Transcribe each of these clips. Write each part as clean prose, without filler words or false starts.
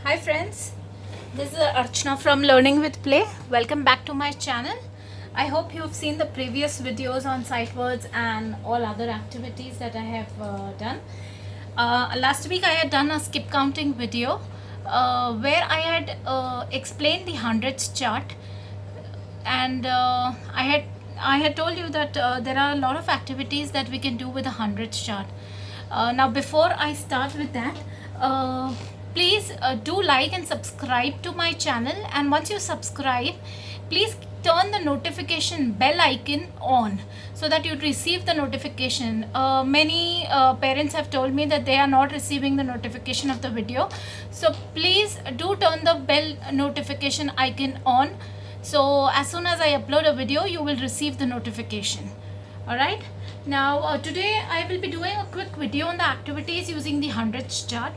Hi friends, this is Archana from Learning with Play. Welcome back to my channel. I hope you've seen the previous videos on sight words and all other activities that I have done. Last week I had done a skip counting video where I had explained the hundreds chart, and I had told you that there are a lot of activities that we can do with a hundreds chart. Now before I start with that, please do like and subscribe to my channel, and once you subscribe, please turn the notification bell icon on so that you receive the notification. Many parents have told me that they are not receiving the notification of the video, so please do turn the bell notification icon on, so as soon as I upload a video you will receive the notification. Alright, now today I will be doing a quick video on the activities using the hundreds chart.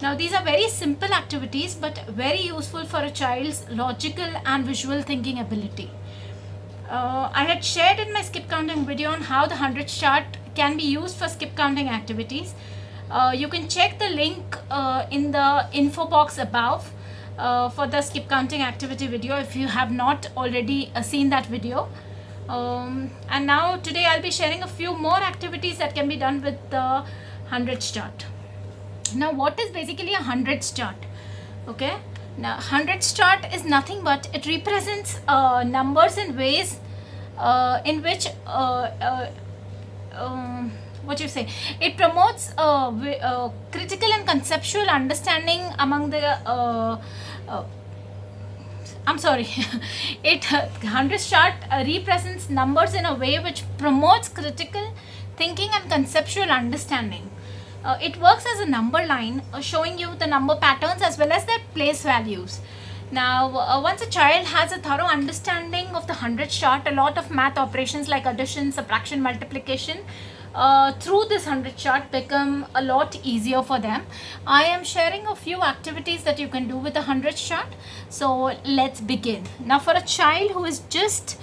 Now these are very simple activities but very useful for a child's logical and visual thinking ability. I had shared in my skip counting video on how the hundreds chart can be used for skip counting activities. You can check the link in the info box above for the skip counting activity video if you have not already seen that video. And now today I'll be sharing a few more activities that can be done with the hundreds chart. Now what is basically a hundreds chart? Okay, now hundreds chart is nothing but it represents numbers in ways in which what you say, it promotes critical and conceptual understanding among the I'm sorry, it hundreds chart represents numbers in a way which promotes critical thinking and conceptual understanding. It works as a number line showing you the number patterns as well as their place values. Now once a child has a thorough understanding of the hundreds chart, a lot of math operations like addition, subtraction, multiplication through this hundreds chart become a lot easier for them. I am sharing a few activities that you can do with the hundreds chart, so let's begin. Now for a child who is just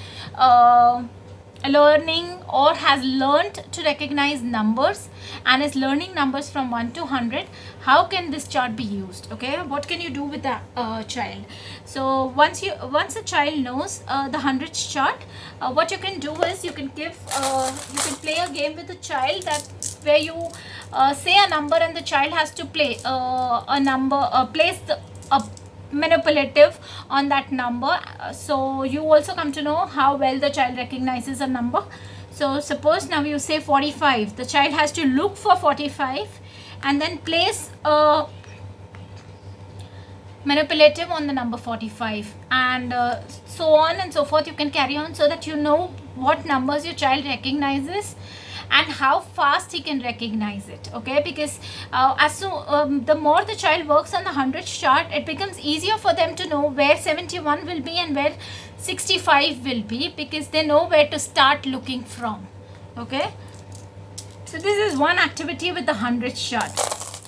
learning or has learned to recognize numbers and is learning numbers from 1 to 100, how can this chart be used? Okay, what can you do with the child? So once a child knows the hundreds chart, what you can do is you can play a game with the child that where you say a number and the child has to play a number, place a manipulative on that number, so you also come to know how well the child recognizes a number. So suppose now you say 45, the child has to look for 45 and then place a manipulative on the number 45, and so on and so forth. You can carry on so that you know what numbers your child recognizes and how fast he can recognize it. Okay, because the more the child works on the hundreds chart, it becomes easier for them to know where 71 will be and where 65 will be, because they know where to start looking from. Okay, so this is one activity with the hundreds chart.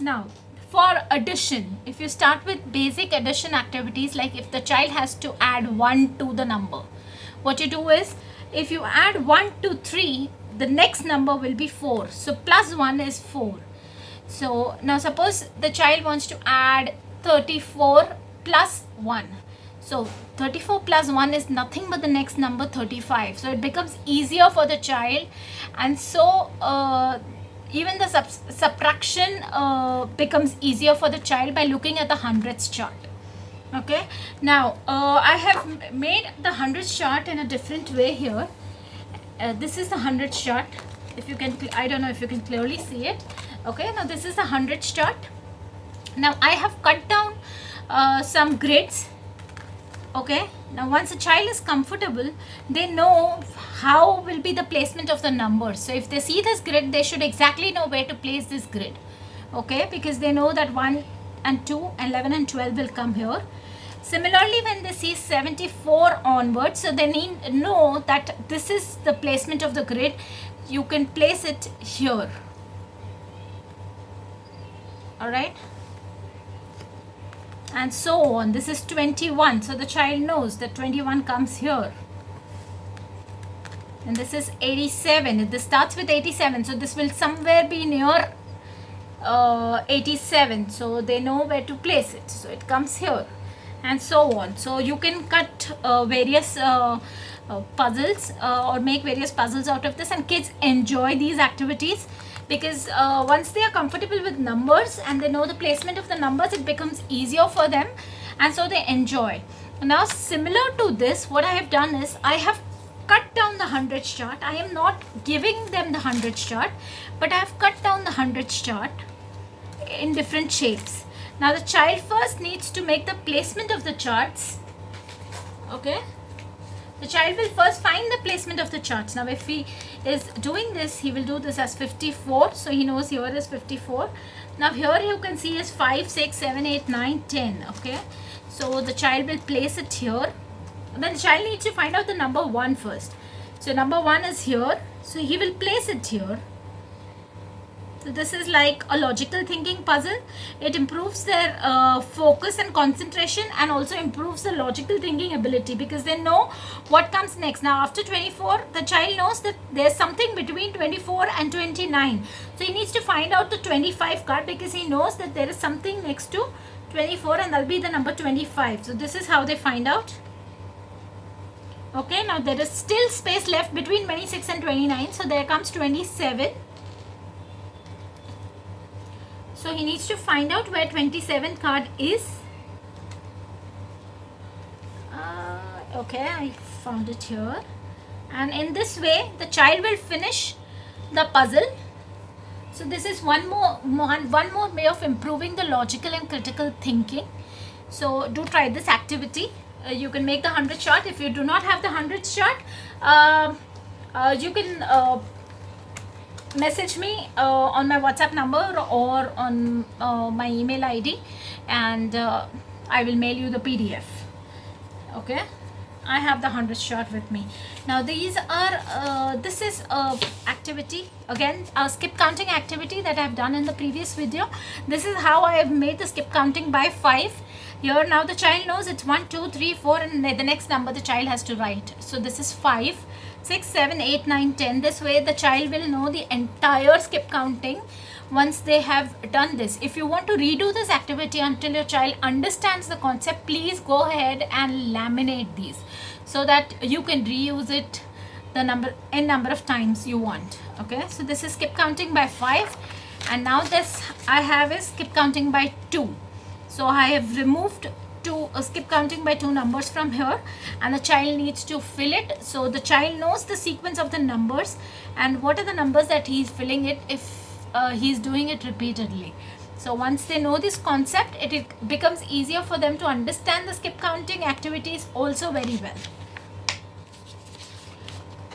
Now for addition, if you start with basic addition activities, like if the child has to add 1 to the number, what you do is if you add 1 to 3, the next number will be 4, so plus 1 is 4. So now suppose the child wants to add 34 plus 1, so 34 plus 1 is nothing but the next number 35, so it becomes easier for the child, and so even the subtraction becomes easier for the child by looking at the hundreds chart. Okay, now I have made the hundreds chart in a different way here. This is the hundreds chart. If you can, I don't know if you can clearly see it. Okay, now this is the hundreds chart. Now I have cut down some grids. Okay, now once a child is comfortable, they know how will be the placement of the numbers. So if they see this grid, they should exactly know where to place this grid. Okay, because they know that 1 and 2, 11 and 12 will come here. Similarly, when they see 74 onwards, so they know that this is the placement of the grid. You can place it here. Alright, and so on. This is 21, so the child knows that 21 comes here. And this is 87. This starts with 87, so this will somewhere be near 87, so they know where to place it, so it comes here, and so on. So you can cut various puzzles or make various puzzles out of this, and kids enjoy these activities because once they are comfortable with numbers and they know the placement of the numbers, it becomes easier for them, and so they enjoy. Now similar to this, what I have done is I have cut down the hundreds chart. I am not giving them the hundreds chart, but I have cut down the hundreds chart in different shapes. Now the child first needs to make the placement of the charts. Okay, the child will first find the placement of the charts. Now if he is doing this, he will do this as 54, so he knows here is 54. Now here you can see is 5, 6, 7, 8, 9, 10. Okay, so the child will place it here. Then the child needs to find out the number 1 first. So number 1 is here, so he will place it here. So this is like a logical thinking puzzle. It improves their focus and concentration, and also improves the logical thinking ability because they know what comes next. Now after 24, the child knows that there's something between 24 and 29. So he needs to find out the 25 card because he knows that there is something next to 24, and that'll be the number 25. So this is how they find out. Okay, now there is still space left between 26 and 29. So there comes 27. So he needs to find out where 27 card is. Okay, I found it here. And in this way, the child will finish the puzzle. So this is one more way of improving the logical and critical thinking. So do try this activity. You can make the 100 chart. If you do not have the 100 chart, you can message me on my WhatsApp number or on my email ID, and I will mail you the PDF. Okay, I have the 100 chart with me. Now these are this is a activity, again a skip counting activity that I have done in the previous video. This is how I have made the skip counting by 5. Here now the child knows it's 1, 2, 3, 4, and the next number the child has to write. So this is 5, 6, 7, 8, 9, 10. This way the child will know the entire skip counting once they have done this. If you want to redo this activity until your child understands the concept, please go ahead and laminate these so that you can reuse it the number of times you want. Okay, so this is skip counting by 5, and now this I have is skip counting by 2. So I have removed skip counting by 2 numbers from here, and the child needs to fill it. So the child knows the sequence of the numbers and what are the numbers that he is filling it if he is doing it repeatedly. So once they know this concept, it becomes easier for them to understand the skip counting activities also very well.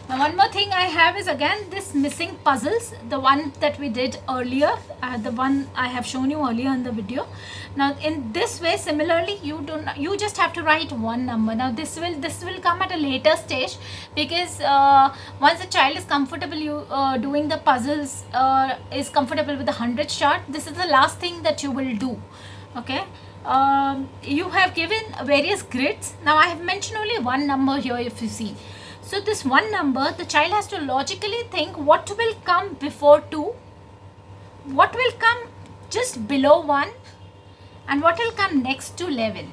Now one more thing I have is again this missing puzzles, the one that we did earlier, the one I have shown you earlier in the video. Now in this way, similarly, you just have to write one number. Now this will come at a later stage because once the child is comfortable doing the puzzles, is comfortable with the 100 chart, this is the last thing that you will do. Okay, you have given various grids. Now I have mentioned only one number here, if you see. So this one number, the child has to logically think what will come before 2, what will come just below 1, and what will come next to 11.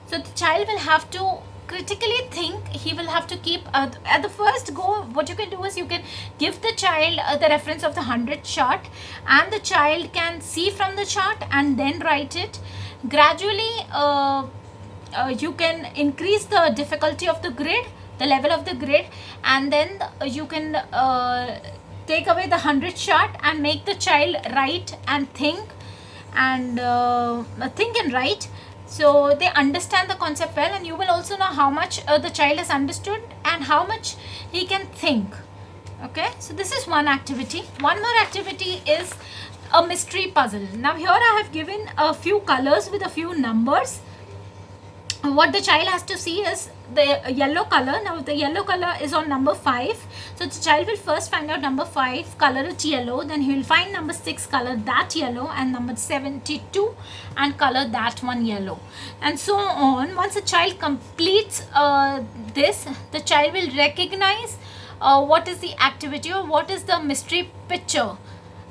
So the child will have to critically think. He will have to keep at the first go, what you can do is you can give the child the reference of the 100 chart, and the child can see from the chart and then write it. Gradually you can increase the difficulty of the grid, the level of the grid, and then you can take away the 100 chart and make the child write and think and write, so they understand the concept well, and you will also know how much the child has understood and how much he can think. Okay, so this is one activity. One more activity is a mystery puzzle. Now here I have given a few colors with a few numbers. What the child has to see is the yellow color. Now the yellow color is on number 5, so the child will first find out number 5, color it yellow, then he will find number 6, color that yellow, and number 72 and color that one yellow, and so on. Once the child completes this, the child will recognize what is the activity or what is the mystery picture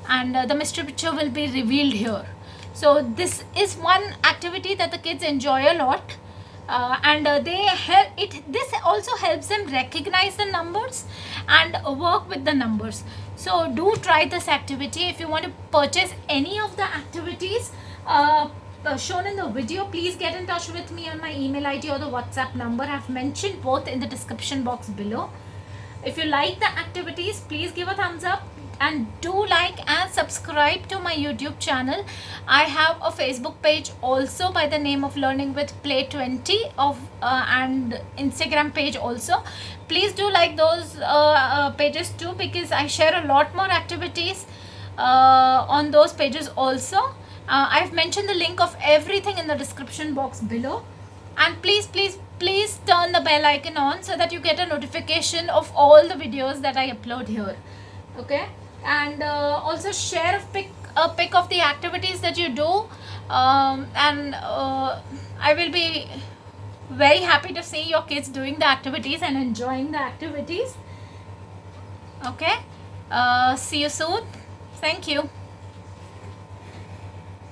and the mystery picture will be revealed here. So this is one activity that the kids enjoy a lot. And this also helps them recognize the numbers and work with the numbers. So do try this activity. If you want to purchase any of the activities shown in the video, please get in touch with me on my email ID or the WhatsApp number. I've mentioned both in the description box below. If you like the activities, please give a thumbs up and do like and subscribe to my YouTube channel. I have a Facebook page also by the name of Learning with Play 20 and Instagram page also. Please do like those pages too, because I share a lot more activities on those pages also. I've mentioned the link of everything in the description box below. And please turn the bell icon on so that you get a notification of all the videos that I upload here. Okay, and also share a pic of the activities that you do, and I will be very happy to see your kids doing the activities and enjoying the activities. Okay, see you soon. Thank you.